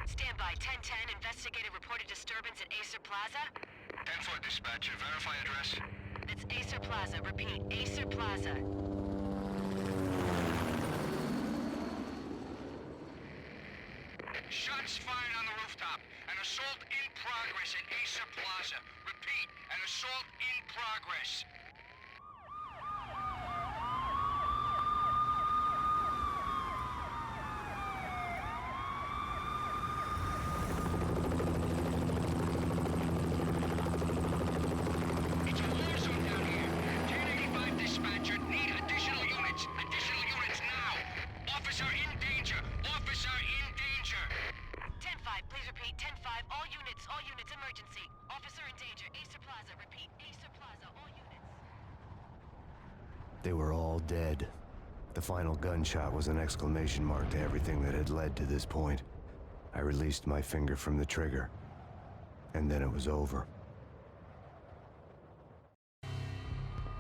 Stand by. 1010. Investigator reported disturbance at Acer Plaza. 10-4 dispatcher. Verify address. That's Acer Plaza. Repeat. Acer Plaza. Shots fired on the rooftop. An assault in progress at Acer Plaza. Repeat. An assault in progress. It's a war zone down here. 1085 dispatcher. Need additional units. Additional units now. Officer in danger. Officer in danger. 10-5. Please repeat. 10-5. All units, emergency. Officer in danger. Acer Plaza. Repeat. Acer Plaza. All units. They were all dead. The final gunshot was an exclamation mark to everything that had led to this point. I released my finger from the trigger, and then it was over.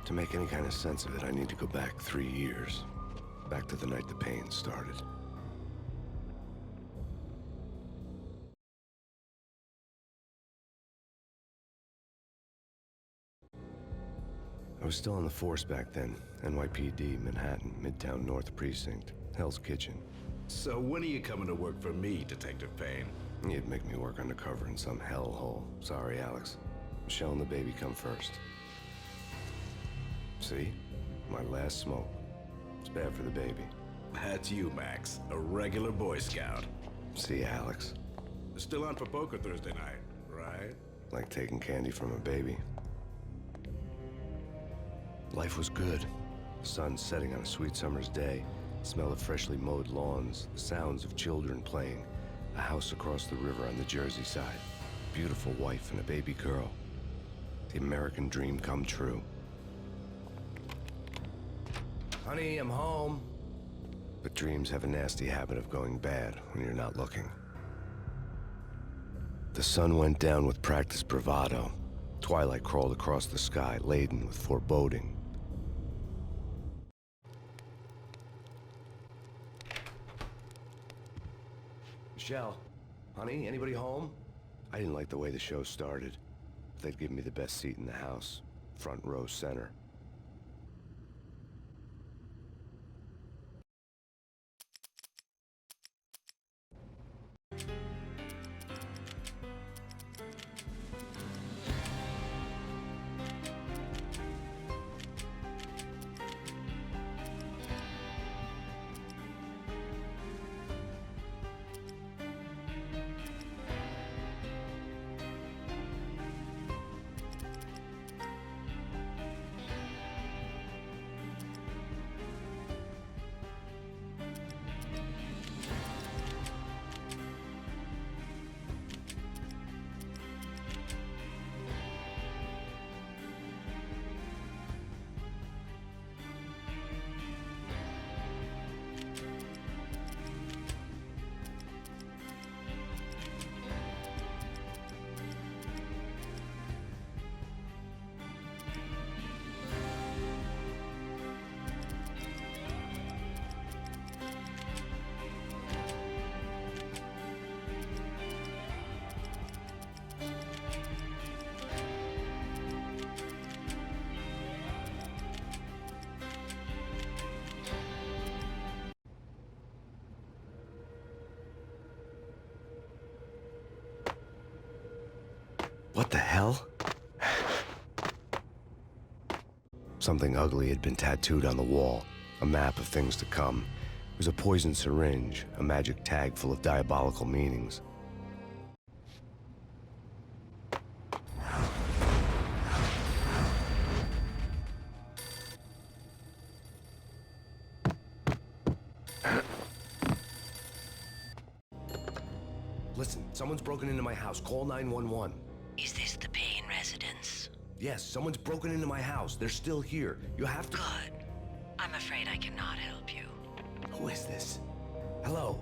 To make any kind of sense of it, I need to go back 3 years. Back to the night the Payne started. I was still on the force back then. NYPD, Manhattan, Midtown North Precinct, Hell's Kitchen. So when are you coming to work for me, Detective Payne? You'd make me work undercover in some hellhole. Sorry, Alex. Michelle and the baby come first. See? My last smoke. It's bad for the baby. That's you, Max. A regular Boy Scout. See, Alex. Still on for poker Thursday night, right? Like taking candy from a baby. Life was good. The sun setting on a sweet summer's day. The smell of freshly mowed lawns. The sounds of children playing. A house across the river on the Jersey side. Beautiful wife and a baby girl. The American dream come true. Honey, I'm home. But dreams have a nasty habit of going bad when you're not looking. The sun went down with practiced bravado. Twilight crawled across the sky, laden with foreboding. Michelle, honey, anybody home? I didn't like the way the show started. They'd give me the best seat in the house, front row center. What the hell? Something ugly had been tattooed on the wall, a map of things to come. It was a poison syringe, a magic tag full of diabolical meanings. Listen, someone's broken into my house. Call 911. Is this the Payne residence? Yes, someone's broken into my house. They're still here. You have to... Good. I'm afraid I cannot help you. Who is this? Hello?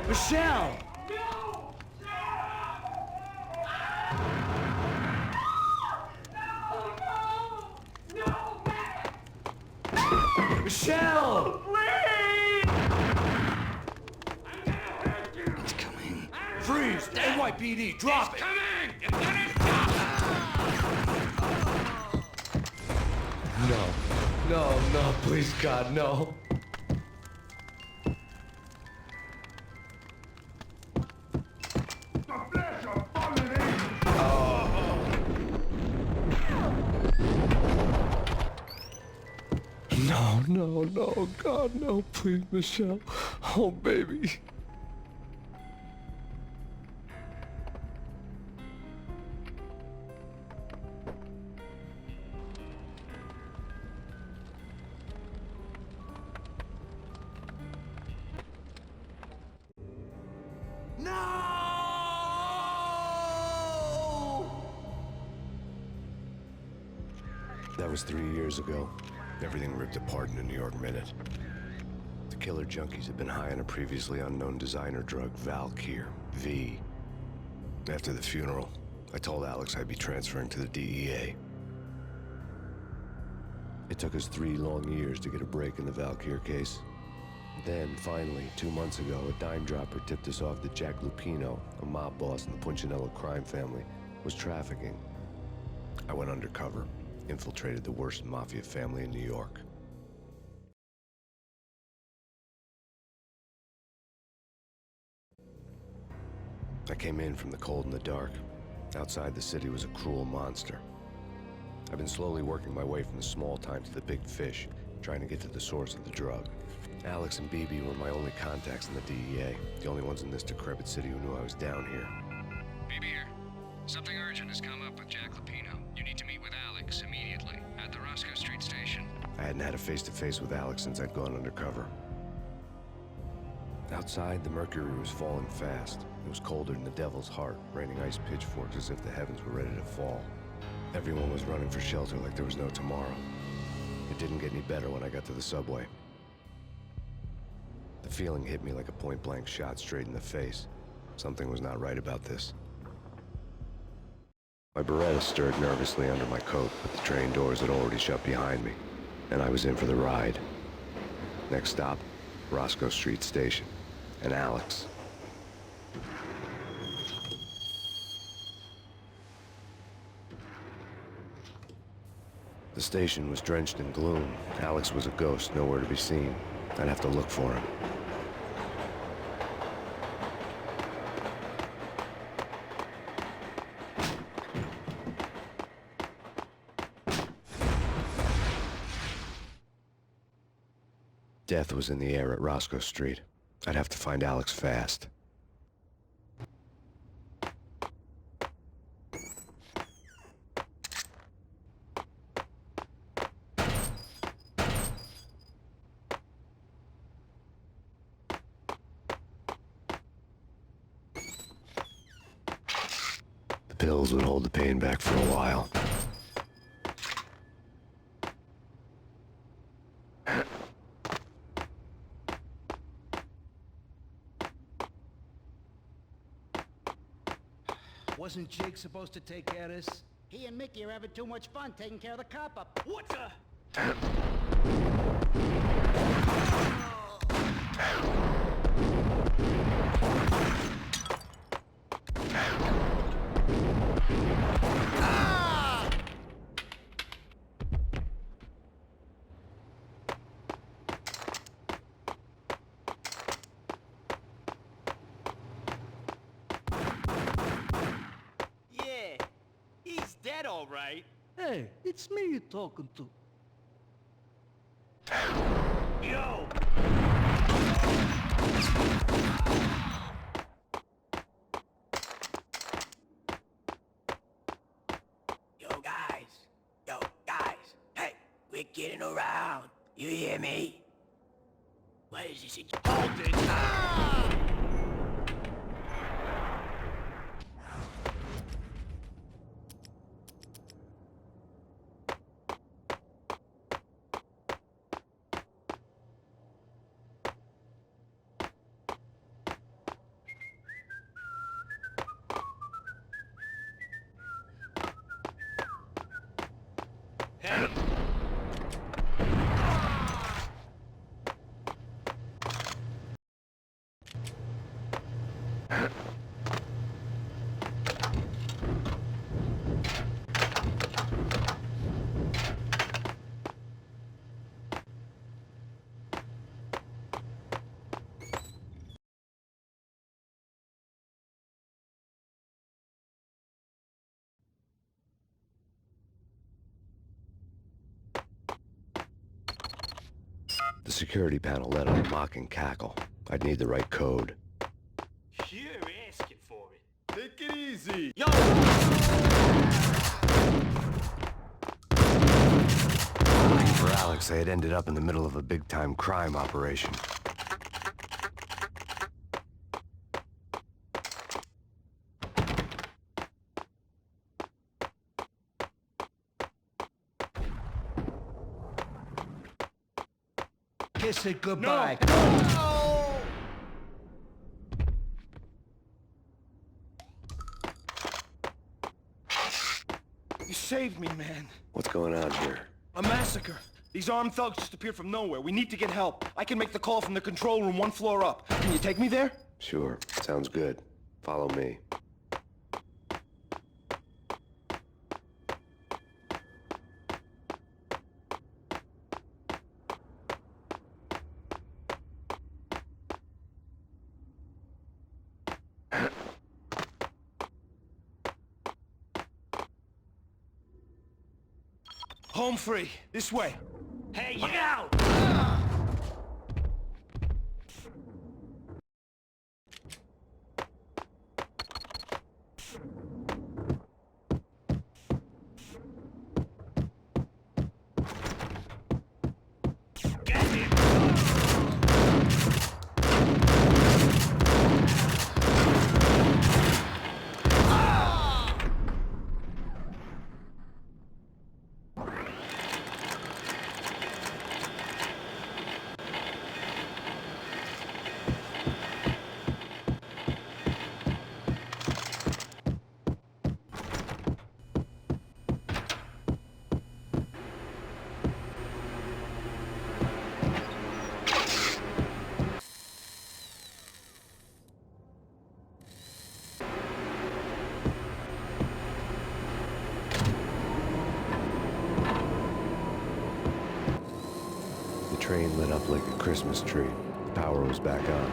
Michelle! Michelle! It's coming. Freeze! NYPD, drop it! Coming! You better stop! No, please, God, no. No, God, no, please, Michelle. Oh, baby. That was 3 years ago. Everything ripped apart in a New York minute. The killer junkies had been high on a previously unknown designer drug, Valkyr, V. After the funeral, I told Alex I'd be transferring to the DEA. It took us 3 long years to get a break in the Valkyr case. Then, finally, 2 months ago, a dime dropper tipped us off that Jack Lupino, a mob boss in the Punchinello crime family, was trafficking. I went undercover, infiltrated the worst mafia family in New York. I came in from the cold and the dark. Outside the city was a cruel monster. I've been slowly working my way from the small time to the big fish, trying to get to the source of the drug. Alex and BB were my only contacts in the DEA, the only ones in this decrepit city who knew I was down here. BB here. Something urgent has come up with Jack Lupino. You need to meet with Alex immediately at the Roscoe Street station. I hadn't had a face-to-face with Alex since I'd gone undercover. Outside, the mercury was falling fast. It was colder than the devil's heart, raining ice pitchforks as if the heavens were ready to fall. Everyone was running for shelter like there was no tomorrow. It didn't get any better when I got to the subway. The feeling hit me like a point-blank shot straight in the face. Something was not right about this. My Beretta stirred nervously under my coat, but the train doors had already shut behind me, and I was in for the ride. Next stop, Roscoe Street Station, and Alex. The station was drenched in gloom. Alex was a ghost, nowhere to be seen. I'd have to look for him. Death was in the air at Roscoe Street. I'd have to find Alex fast. The pills would hold the pain back for a while. Wasn't Jake supposed to take care of this? He and Mickey are having too much fun taking care of the cop up. What the? Yeah, he's dead all right. Hey, it's me you're talking to. Yo! Yo guys, hey, we're getting around. You hear me? What is this? Hold it! Ah! Hey! security panel let out a mocking cackle. I'd need the right code. You're asking for it. Take it easy. Yo! Looking for Alex, I had ended up in the middle of a big-time crime operation. Kiss it goodbye. You saved me, man. What's going on here? A massacre. These armed thugs just appeared from nowhere. We need to get help. I can make the call from the control room 1 floor up. Can you take me there? Sure, sounds good. Follow me. Home free. This way. Hey, look out! Get him! The train lit up like a Christmas tree. The power was back on.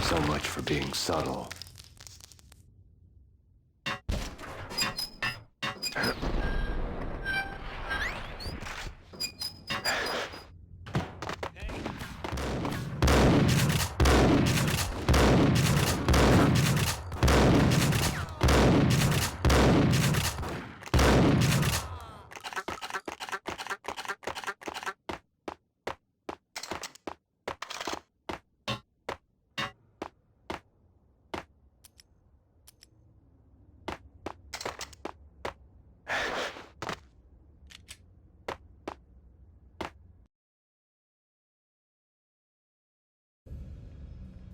So much for being subtle.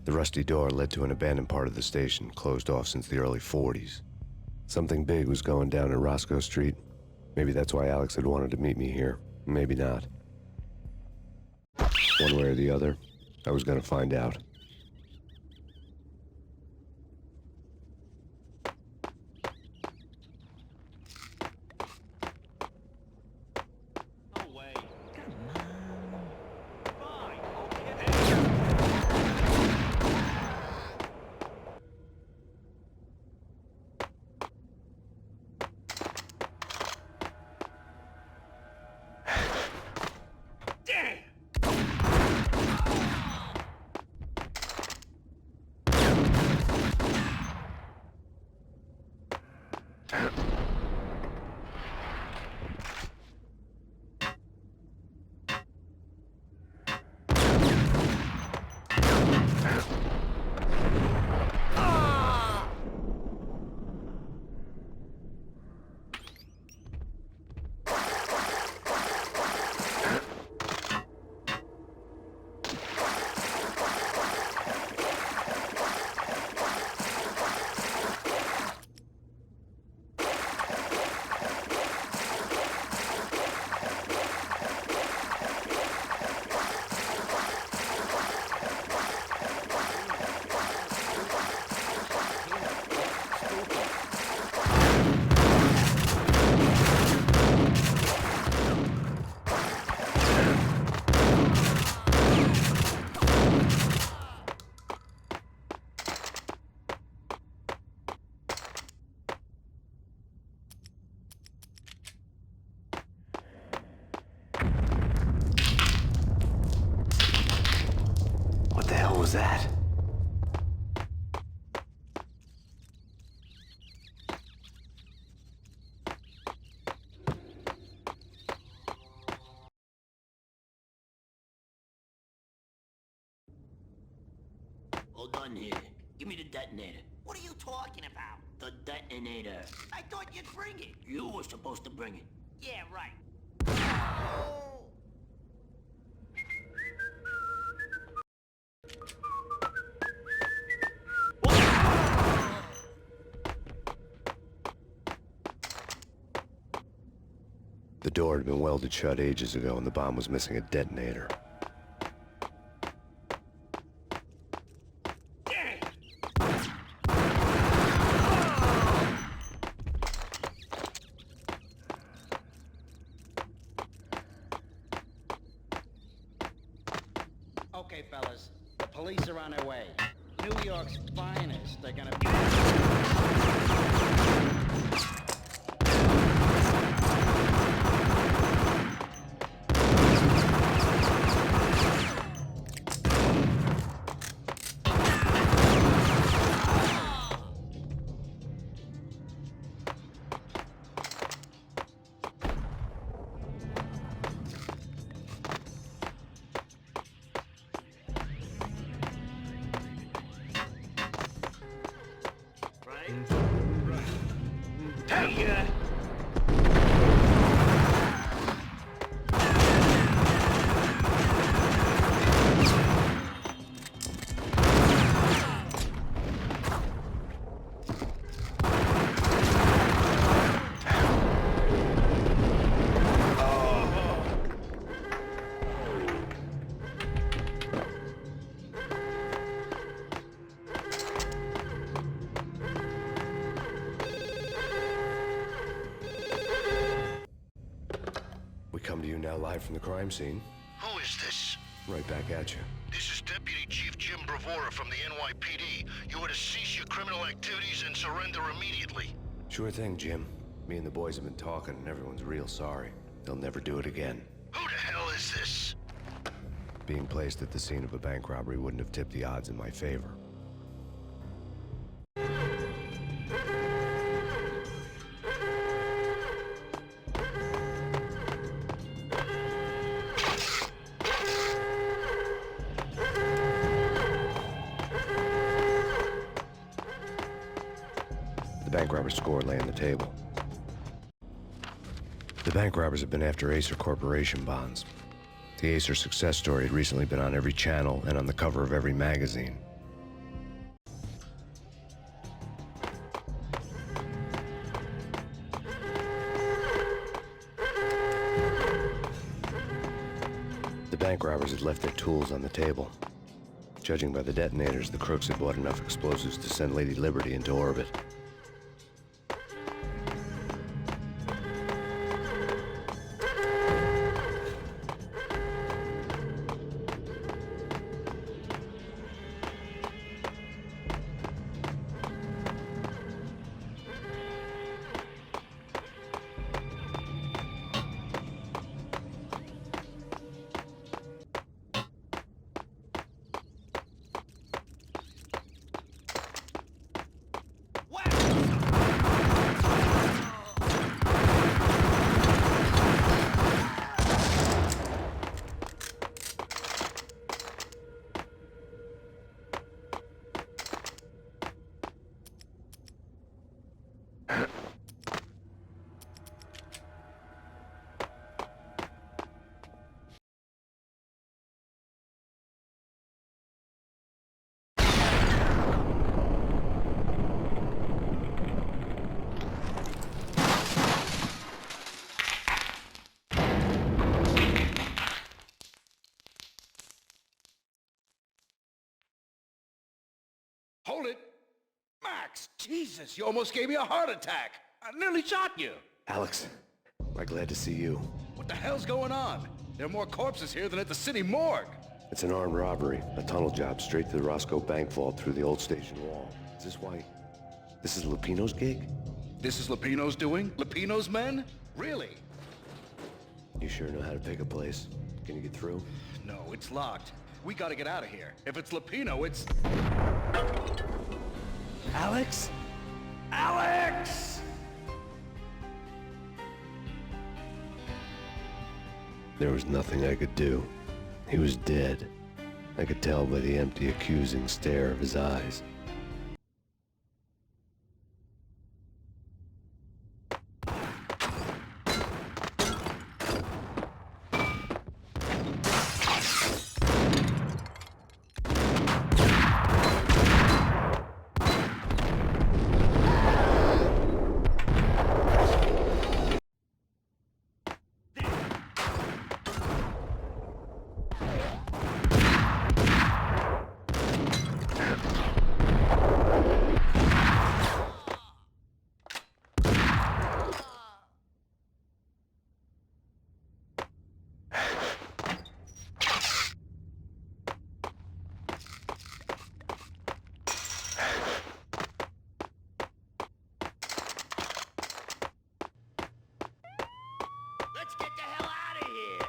The rusty door led to an abandoned part of the station, closed off since the early 40s. Something big was going down in Roscoe Street. Maybe that's why Alex had wanted to meet me here. Maybe not. One way or the other, I was gonna find out. No way. Come on. Fine. was that? Hold on here. Give me the detonator. What are you talking about? The detonator. I thought you'd bring it. You were supposed to bring it. Yeah, right. The door had been welded shut ages ago and the bomb was missing a detonator. Okay, fellas. The police are on their way. New York's finest. They're gonna be... We come to you now live from the crime scene. Who is this? Right back at you. This is Deputy Chief Jim Bravura from the NYPD. You are to cease your criminal activities and surrender immediately. Sure thing, Jim. Me and the boys have been talking and everyone's real sorry. They'll never do it again. Who the hell is this? Being placed at the scene of a bank robbery wouldn't have tipped the odds in my favor. The bank robber's score lay on the table. The bank robbers have been after Acer Corporation bonds. The Acer success story had recently been on every channel and on the cover of every magazine. The bank robbers had left their tools on the table. Judging by the detonators, the crooks had bought enough explosives to send Lady Liberty into orbit. Hold it! Max, Jesus, you almost gave me a heart attack! I nearly shot you! Alex, I'm glad to see you. What the hell's going on? There are more corpses here than at the city morgue! It's an armed robbery, a tunnel job straight to the Roscoe Bank vault through the old station wall. Is this why... this is Lupino's gig? This is Lupino's doing? Lupino's men? Really? You sure know how to pick a place? Can you get through? No, it's locked. We gotta get out of here. If it's Lupino, it's... Alex? Alex! There was nothing I could do. He was dead. I could tell by the empty, accusing stare of his eyes. Let's get the hell out of here!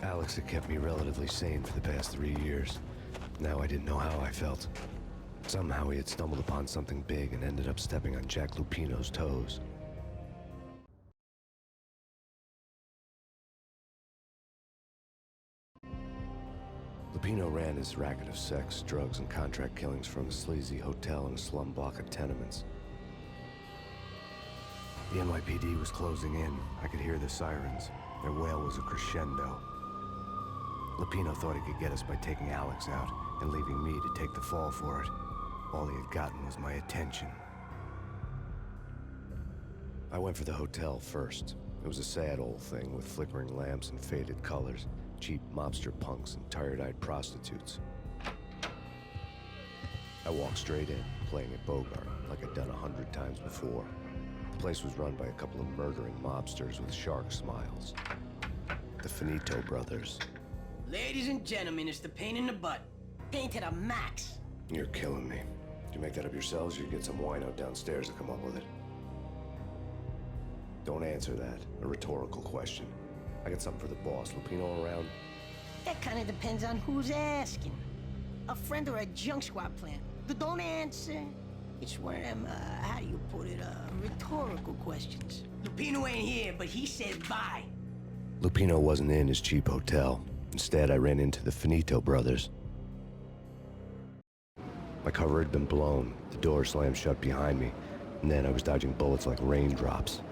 Alex had kept me relatively sane for the past 3 years. Now I didn't know how I felt. Somehow he had stumbled upon something big and ended up stepping on Jack Lupino's toes. Lupino ran his racket of sex, drugs, and contract killings from a sleazy hotel in a slum block of tenements. The NYPD was closing in. I could hear the sirens. Their wail was a crescendo. Lupino thought he could get us by taking Alex out and leaving me to take the fall for it. All he had gotten was my attention. I went for the hotel first. It was a sad old thing with flickering lamps and faded colors, cheap mobster punks and tired-eyed prostitutes. I walked straight in, playing at Bogart, like I'd done 100 times before. The place was run by a couple of murdering mobsters with shark smiles. The Finito brothers. Ladies and gentlemen, it's the pain in the butt. Pain to the max. You're killing me. Did you make that up yourselves, or you get some wino downstairs to come up with it? Don't answer that. A rhetorical question. I got something for the boss. Lupino around? That kind of depends on who's asking. A friend or a junk squad plant. Don't answer. It's one of them, how do you put it, rhetorical questions. Lupino ain't here, but he said bye. Lupino wasn't in his cheap hotel. Instead, I ran into the Finito brothers. My cover had been blown. The door slammed shut behind me. And then I was dodging bullets like raindrops.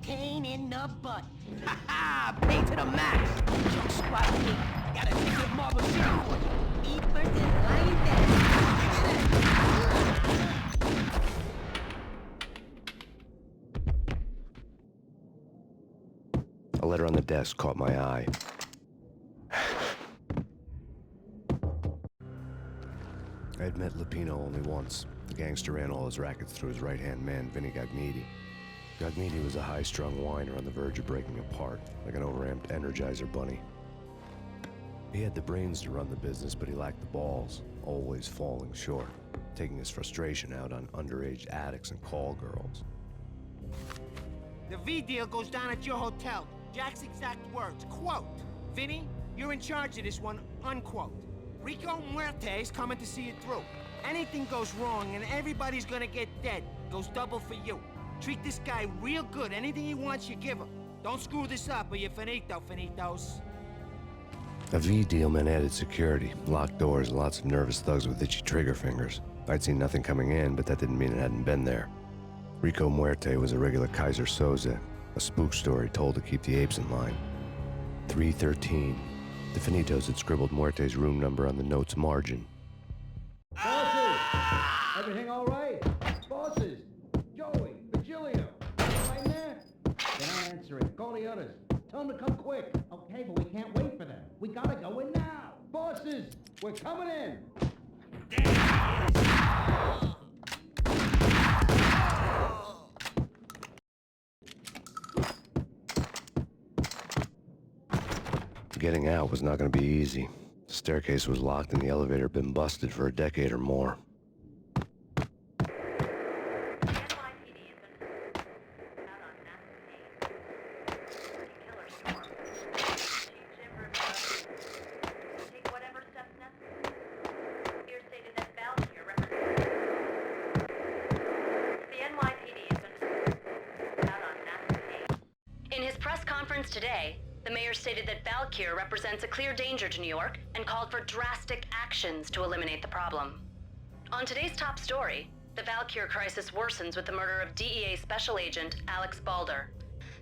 Pain in the butt. Ha ha! Pain to the max! Junk squad pig. Gotta take the Marble City for you. Deeper than lying A letter on the desk caught my eye. I had met Lupino only once. The gangster ran all his rackets through his right-hand man, Vinny Gagniti. Gagniti was a high-strung whiner on the verge of breaking apart, like an overamped Energizer bunny. He had the brains to run the business, but he lacked the balls, always falling short, taking his frustration out on underage addicts and call girls. The V deal goes down at your hotel. Jack's exact words, quote, "Vinny, you're in charge of this one," unquote. Rico Muerte's coming to see it through. Anything goes wrong and everybody's gonna get dead. Goes double for you. Treat this guy real good. Anything he wants, you give him. Don't screw this up or you're finito, finitos. A V deal meant added security, locked doors, and lots of nervous thugs with itchy trigger fingers. I'd seen nothing coming in, but that didn't mean it hadn't been there. Rico Muerte was a regular Kaiser Soze, a spook story told to keep the apes in line. 313. The Finitos had scribbled Muerte's room number on the note's margin. Bosses! Everything all right? Bosses! Joey! Virgilio! All right in there? They're not answering. Call the others. Tell them to come quick. Okay, but we can't wait for them. We gotta go in now. Bosses! We're coming in! Getting out was not going to be easy. The staircase was locked and the elevator had been busted for a decade or more. In his press conference today, the mayor stated that Valkyr represents a clear danger to New York and called for drastic actions to eliminate the problem. On today's top story, the Valkyr crisis worsens with the murder of DEA Special Agent Alex Balder.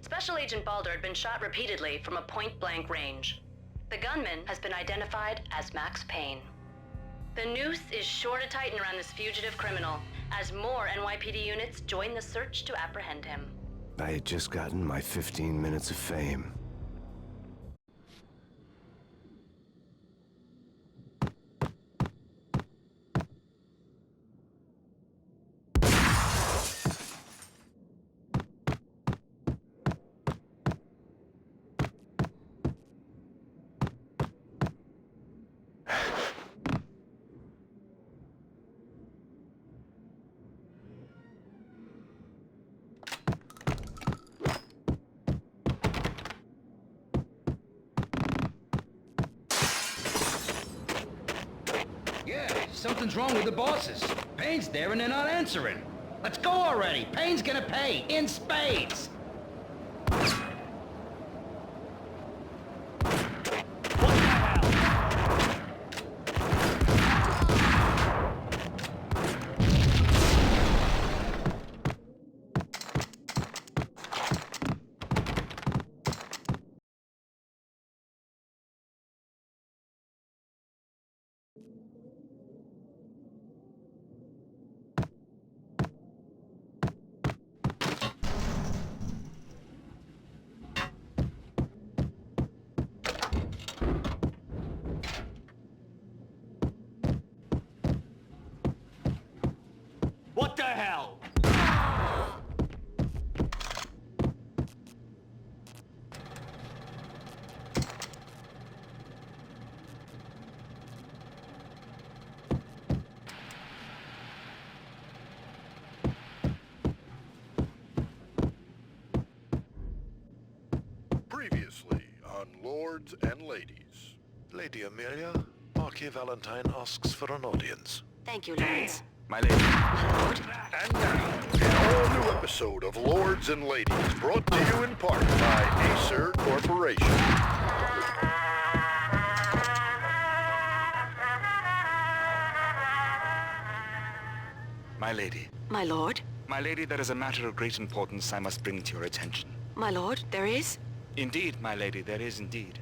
Special Agent Balder had been shot repeatedly from a point-blank range. The gunman has been identified as Max Payne. The noose is sure to tighten around this fugitive criminal as more NYPD units join the search to apprehend him. I had just gotten my 15 minutes of fame. Something's wrong with the bosses. Payne's there and they're not answering. Let's go already. Payne's gonna pay in spades. What the hell? Previously on Lords and Ladies. Lady Amelia, Marquis Valentine asks for an audience. Thank you, Lawrence. My lady. And now, an all-new episode of Lords and Ladies, brought to you in part by Acer Corporation. My lady. My lord? My lady, there is a matter of great importance I must bring to your attention. My lord, there is? Indeed, my lady, there is indeed.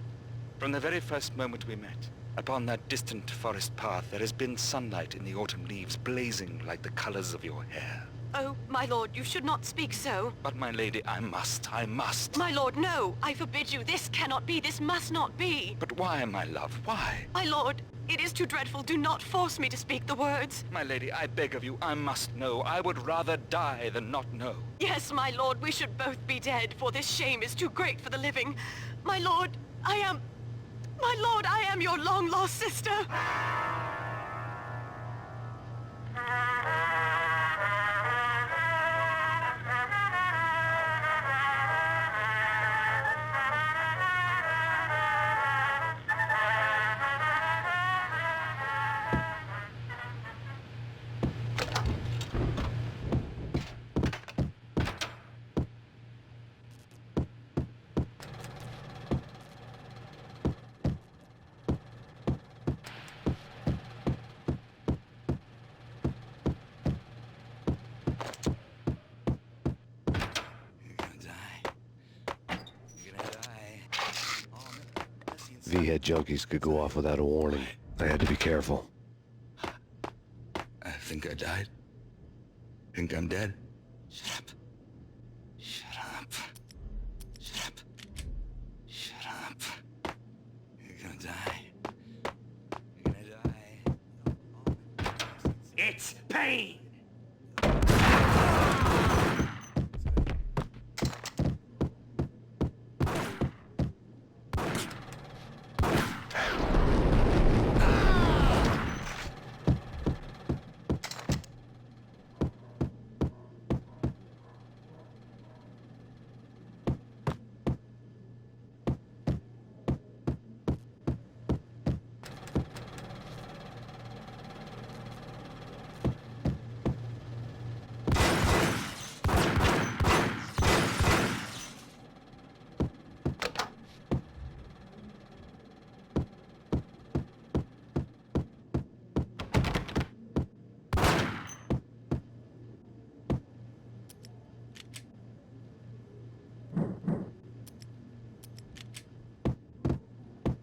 From the very first moment we met, upon that distant forest path, there has been sunlight in the autumn leaves blazing like the colors of your hair. Oh, my lord, you should not speak so. But my lady, I must. My lord, no! I forbid you. This cannot be. This must not be. But why, my love, why? My lord, it is too dreadful. Do not force me to speak the words. My lady, I beg of you, I must know. I would rather die than not know. Yes, my lord, we should both be dead, for this shame is too great for the living. My lord, I am your long-lost sister. V-head junkies could go off without a warning. I had to be careful. I think I died. Think I'm dead. Shut up. Shut up. Shut up. Shut up. You're gonna die. You're gonna die. It's Payne!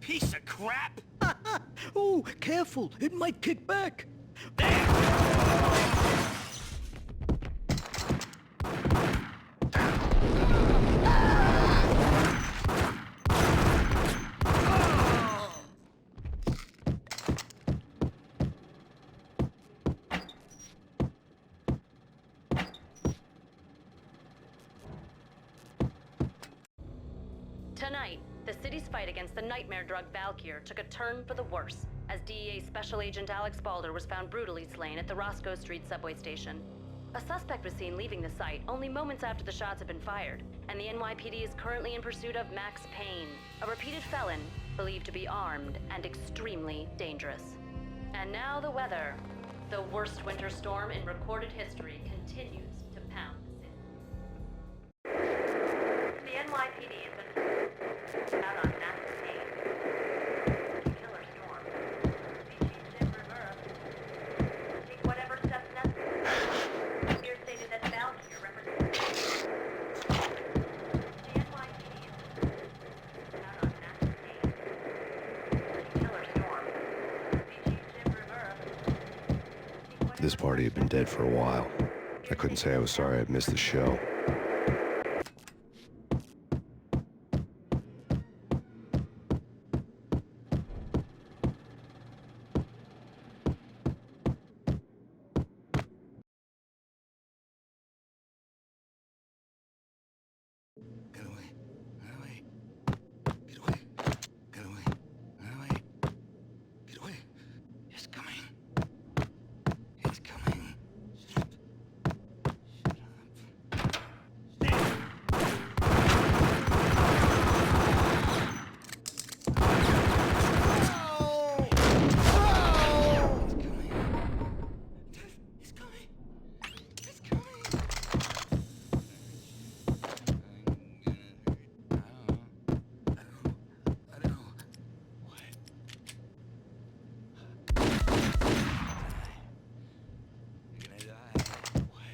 Piece of crap! Oh, careful! It might kick back! Tonight, the city's fight against the nightmare drug Valkyr took a turn for the worse, as DEA Special Agent Alex Balder was found brutally slain at the Roscoe Street subway station. A suspect was seen leaving the site only moments after the shots had been fired, and the NYPD is currently in pursuit of Max Payne, a repeated felon believed to be armed and extremely dangerous. And now the weather. The worst winter storm in recorded history continues to pound the city. The NYPD has been out on Max Payne. Killer storm. Species in reverse. Take whatever steps necessary. Here stated that Valkyr represents the NYPD is out on Max Payne. Killer storm. Species in reverse. This party had been dead for a while. I couldn't say I was sorry I'd missed the show. Get away. Get away. Get away. Get away. Get away. Get away. It's coming. It's coming. Shut up. Shut up. It's coming. It's coming. I don't know. What? You're gonna die. What?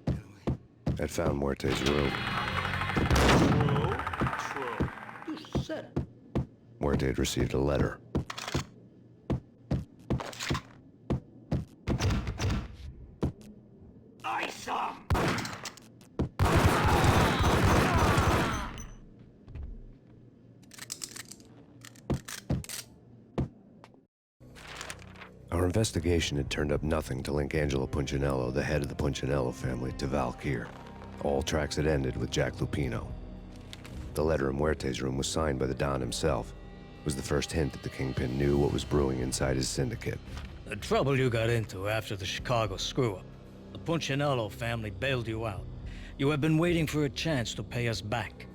Get away. I'd found Muerte's room. True. You said it. Muerte had received a letter. Awesome! Our investigation had turned up nothing to link Angelo Punchinello, the head of the Punchinello family, to Valkyr. All tracks had ended with Jack Lupino. The letter in Muerte's room was signed by the Don himself. It was the first hint that the Kingpin knew what was brewing inside his syndicate. The trouble you got into after the Chicago screw-up. The Punchinello family bailed you out. You have been waiting for a chance to pay us back.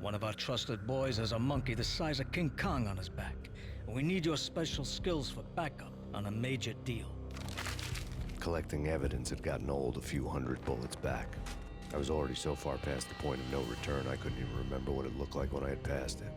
One of our trusted boys has a monkey the size of King Kong on his back. And we need your special skills for backup on a major deal. Collecting evidence had gotten old a few hundred bullets back. I was already so far past the point of no return, I couldn't even remember what it looked like when I had passed it.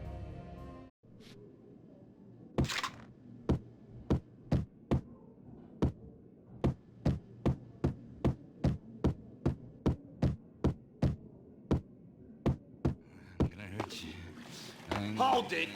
Hold it!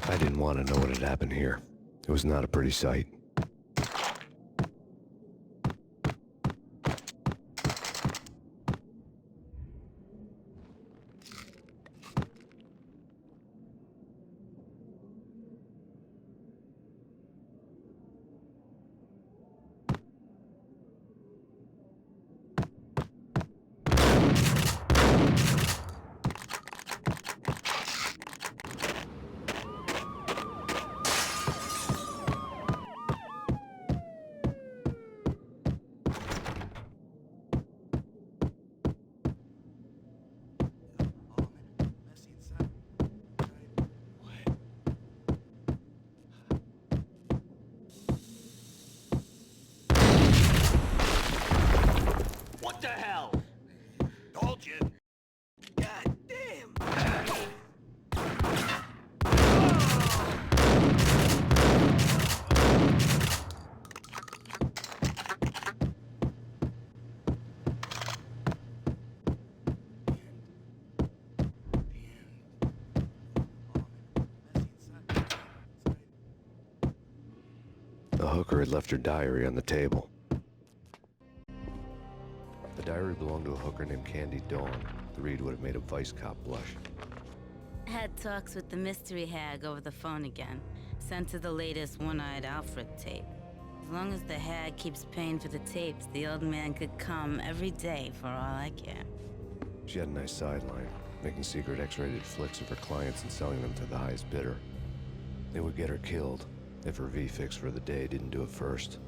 I didn't want to know what had happened here. It was not a pretty sight. What the hell? Told you. God damn! The hooker had left her diary on the table. The diary belonged to a hooker named Candy Dawn. The read would have made a vice cop blush. Had talks with the mystery hag over the phone again. Sent to the latest One-Eyed Alfred tape. As long as the hag keeps paying for the tapes, the old man could come every day for all I care. She had a nice sideline, making secret X-rated flicks of her clients and selling them to the highest bidder. They would get her killed if her V-fix for the day didn't do it first.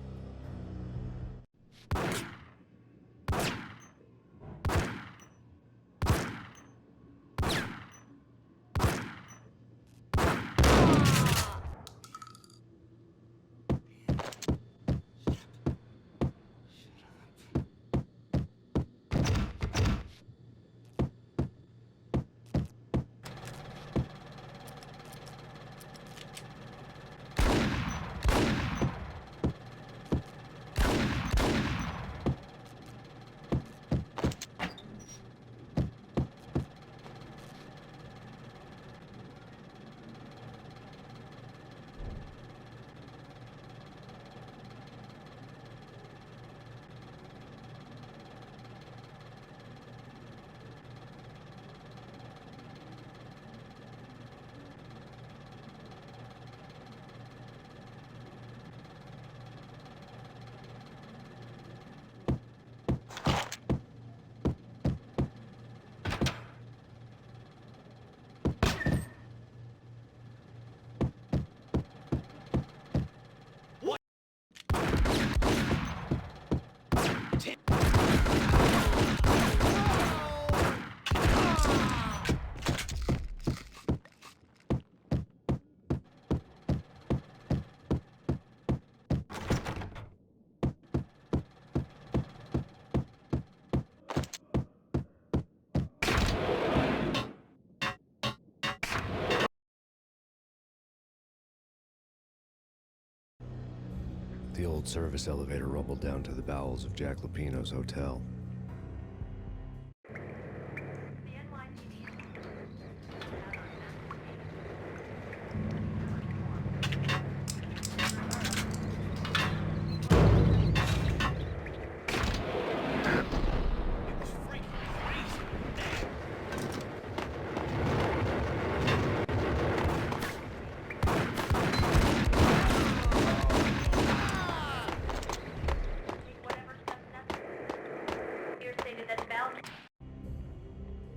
The old service elevator rumbled down to the bowels of Jack Lupino's hotel.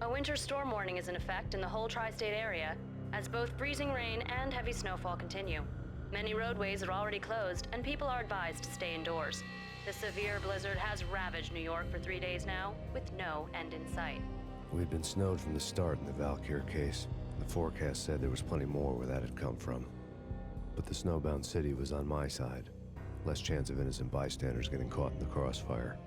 A winter storm warning is in effect in the whole tri-state area, as both freezing rain and heavy snowfall continue. Many roadways are already closed, and people are advised to stay indoors. The severe blizzard has ravaged New York for 3 days now, with no end in sight. We'd been snowed from the start in the Valkyr case. The forecast said there was plenty more where that had come from. But the snowbound city was on my side. Less chance of innocent bystanders getting caught in the crossfire.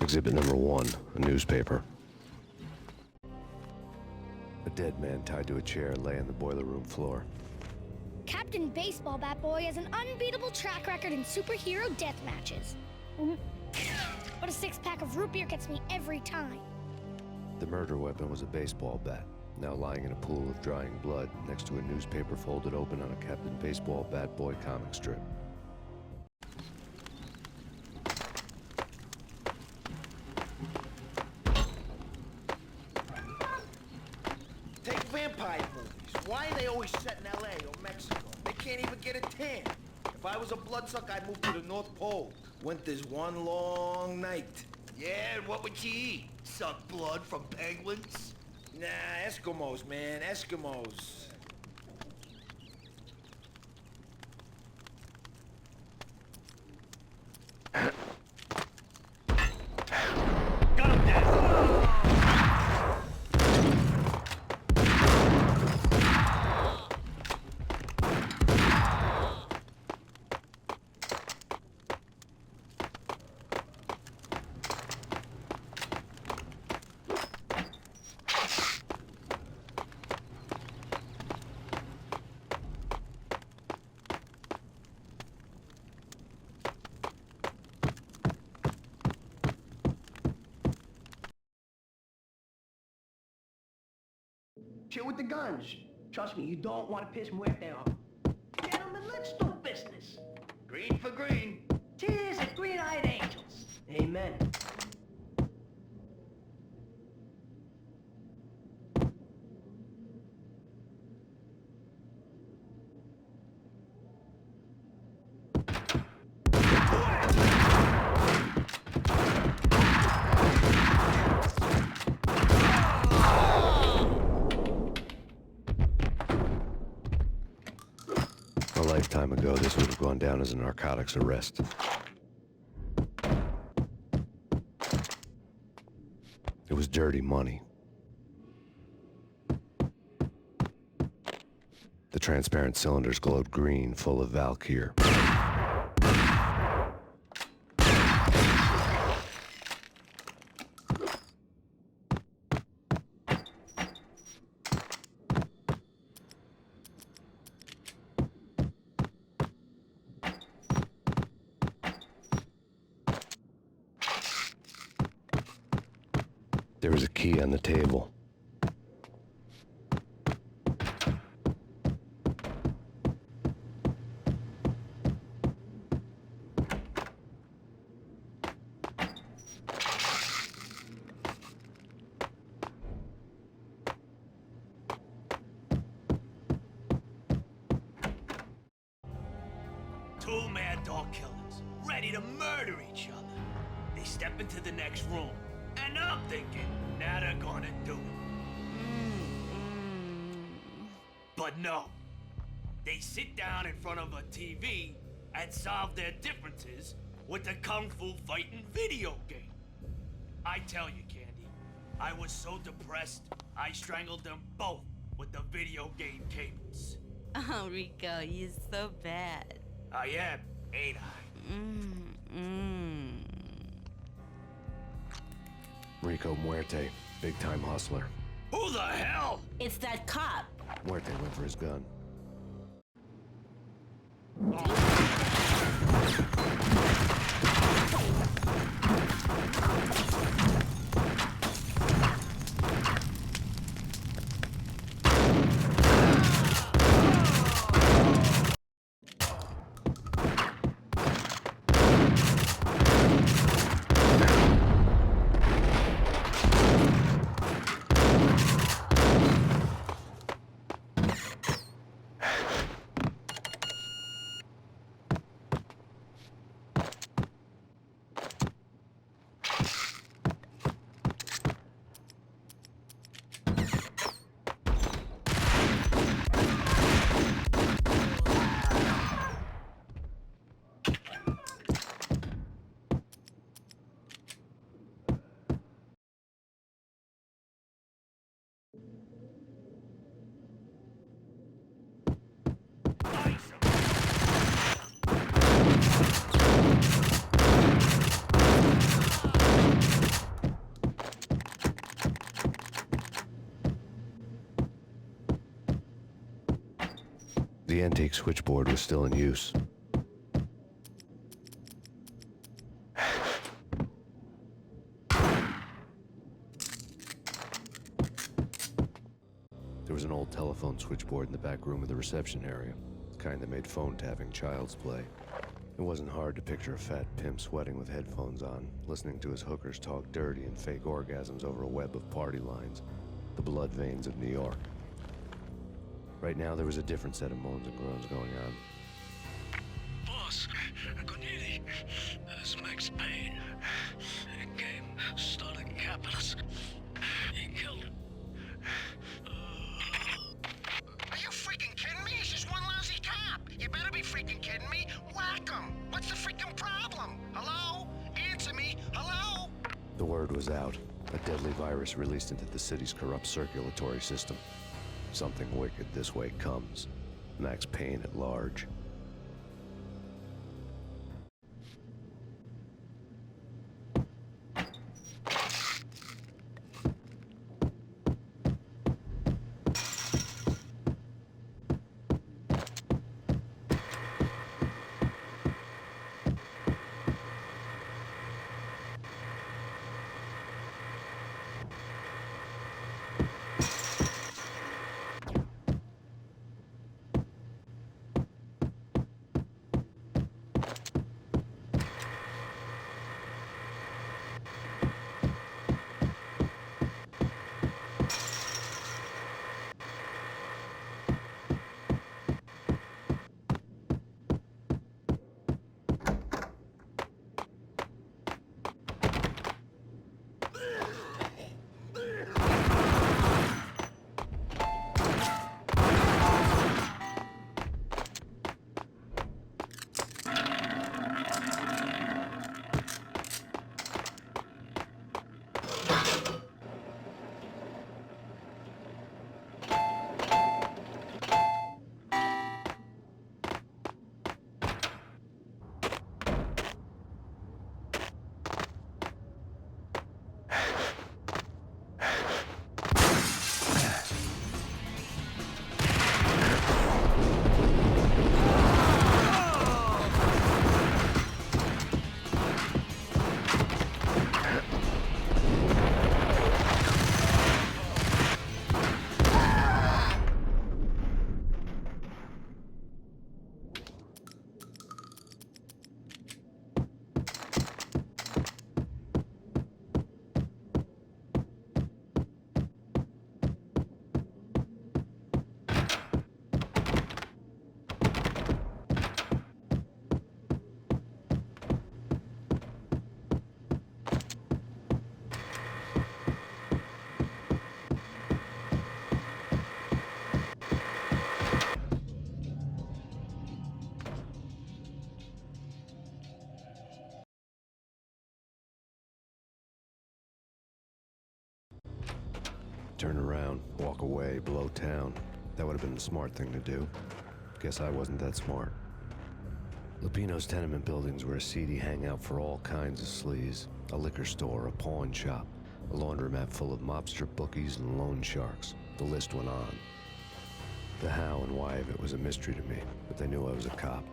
Exhibit number 1, a newspaper. A dead man tied to a chair lay on the boiler room floor. Captain Baseball Bat Boy has an unbeatable track record in superhero death matches. But a 6-pack of root beer gets me every time. The murder weapon was a baseball bat, now lying in a pool of drying blood next to a newspaper folded open on a Captain Baseball Bat Boy comic strip. Take vampire movies. Why are they always set in L.A. or Mexico? They can't even get a tan. If I was a bloodsucker, I'd move to the North Pole. Winter's one long night. Yeah, and what would you eat? Suck blood from penguins? Nah, Eskimos, man, Eskimos. Got him dead! Chill with the guns. Trust me, you don't want to piss Muerte off. Gentlemen, let's do business. Green for green. Tears at green-eyed angels. Amen. A lifetime ago, this would have gone down as a narcotics arrest. It was dirty money. The transparent cylinders glowed green, full of Valkyr. There was a key on the table. Two mad dog killers, ready to murder each other. They step into the next room, and I'm thinking, now they're gonna do it. But no. They sit down in front of a TV and solve their differences with a kung fu fighting video game. I tell you, Candy, I was so depressed, I strangled them both with the video game cables. Oh, Rico, you're so bad. I am, ain't I? Rico Muerte, big-time hustler. Who the hell? It's that cop. Muerte went for his gun. The antique switchboard was still in use. There was an old telephone switchboard in the back room of the reception area, the kind that made phone tapping child's play. It wasn't hard to picture a fat pimp sweating with headphones on, listening to his hookers talk dirty and fake orgasms over a web of party lines, the blood veins of New York. Right now, there was a different set of moans and groans going on. Boss, Corneli, this is Max Payne. He came, started capping us. He killed him. Are you freaking kidding me? He's just one lousy cop. You better be freaking kidding me. Whack him. What's the freaking problem? Hello? Answer me. Hello? The word was out. A deadly virus released into the city's corrupt circulatory system. Something wicked this way comes. Max Payne at large. turn around, walk away, blow town. That would have been the smart thing to do. Guess I wasn't that smart. Lupino's tenement buildings were a seedy hangout for all kinds of sleaze. A liquor store, a pawn shop, a laundromat full of mobster bookies and loan sharks. The list went on. The how and why of it was a mystery to me, but they knew I was a cop.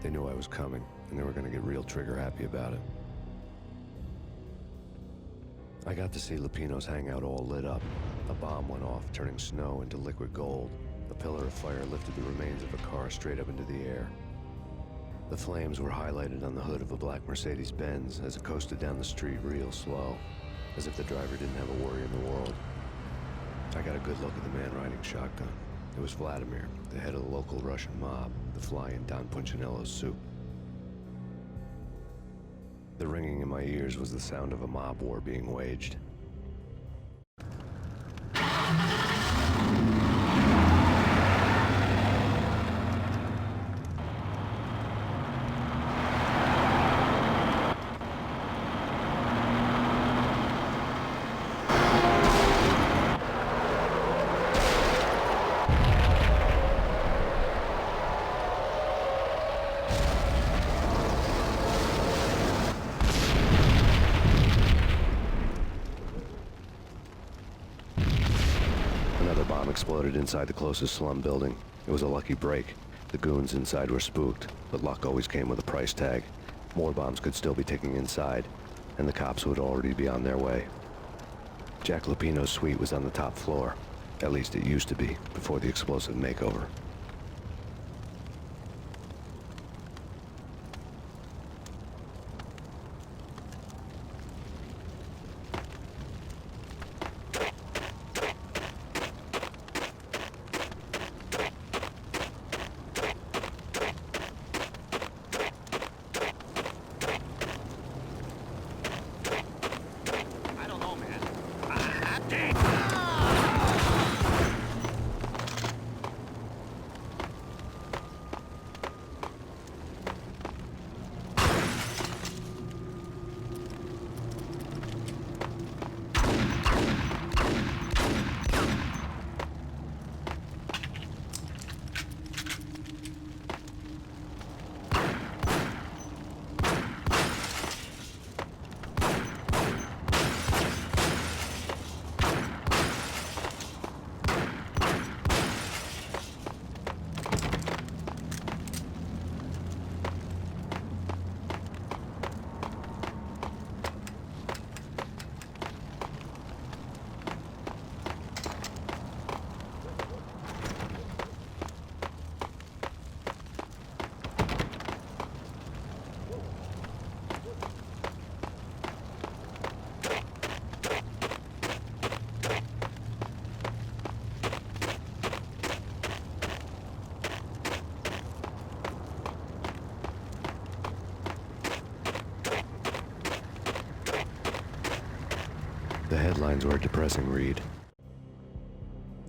They knew I was coming, and they were going to get real trigger-happy about it. I got to see Lupino's hangout all lit up. A bomb went off, turning snow into liquid gold. A pillar of fire lifted the remains of a car straight up into the air. The flames were highlighted on the hood of a black Mercedes-Benz as it coasted down the street real slow, as if the driver didn't have a worry in the world. I got a good look at the man riding shotgun. It was Vladimir, the head of the local Russian mob, the fly in Don Punchinello's soup. The ringing in my ears was the sound of a mob war being waged. Another bomb exploded inside the closest slum building. It was a lucky break. The goons inside were spooked, but luck always came with a price tag. More bombs could still be ticking inside, and the cops would already be on their way. Jack Lupino's suite was on the top floor. At least it used to be, before the explosive makeover. The headlines were a depressing read.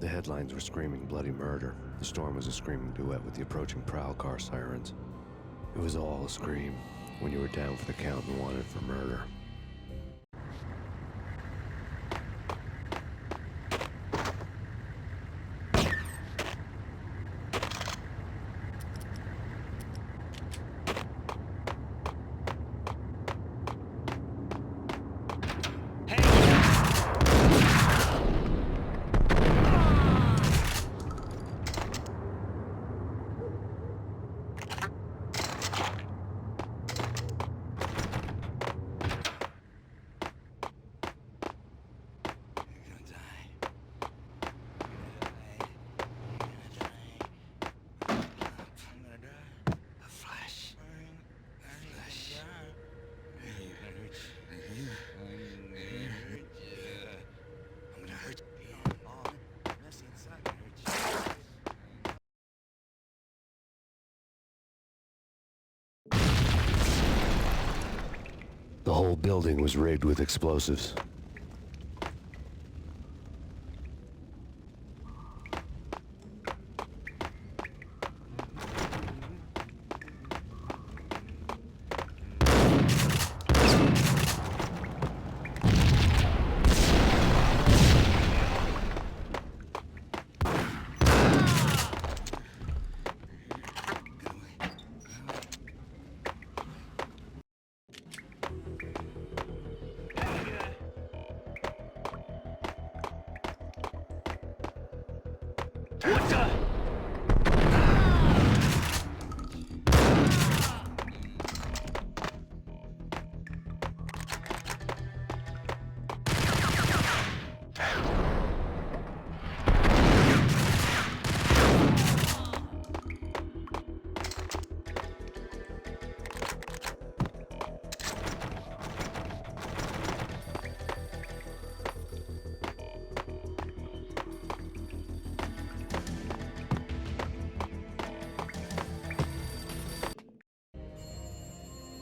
The headlines were screaming bloody murder. The storm was a screaming duet with the approaching prowl car sirens. It was all a scream when you were down for the count and wanted for murder. The whole building was rigged with explosives. What the?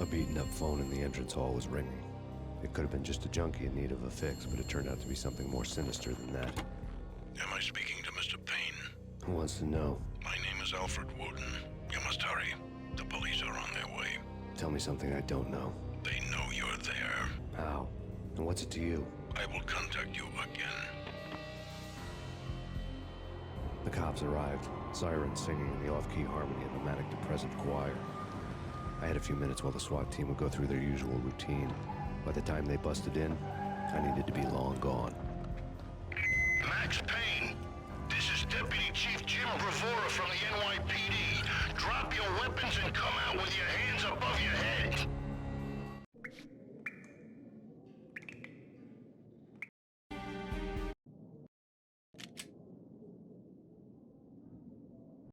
A beaten-up phone in the entrance hall was ringing. It could have been just a junkie in need of a fix, but it turned out to be something more sinister than that. Am I speaking to Mr. Payne? Who wants to know? My name is Alfred Woden. You must hurry. The police are on their way. Tell me something I don't know. They know you're there. How? And what's it to you? I will contact you again. The cops arrived, sirens singing in the off-key harmony of a manic-depressive choir. I had a few minutes while the SWAT team would go through their usual routine. By the time they busted in, I needed to be long gone. Max Payne, this is Deputy Chief Jim Bravura from the NYPD. Drop your weapons and come out with your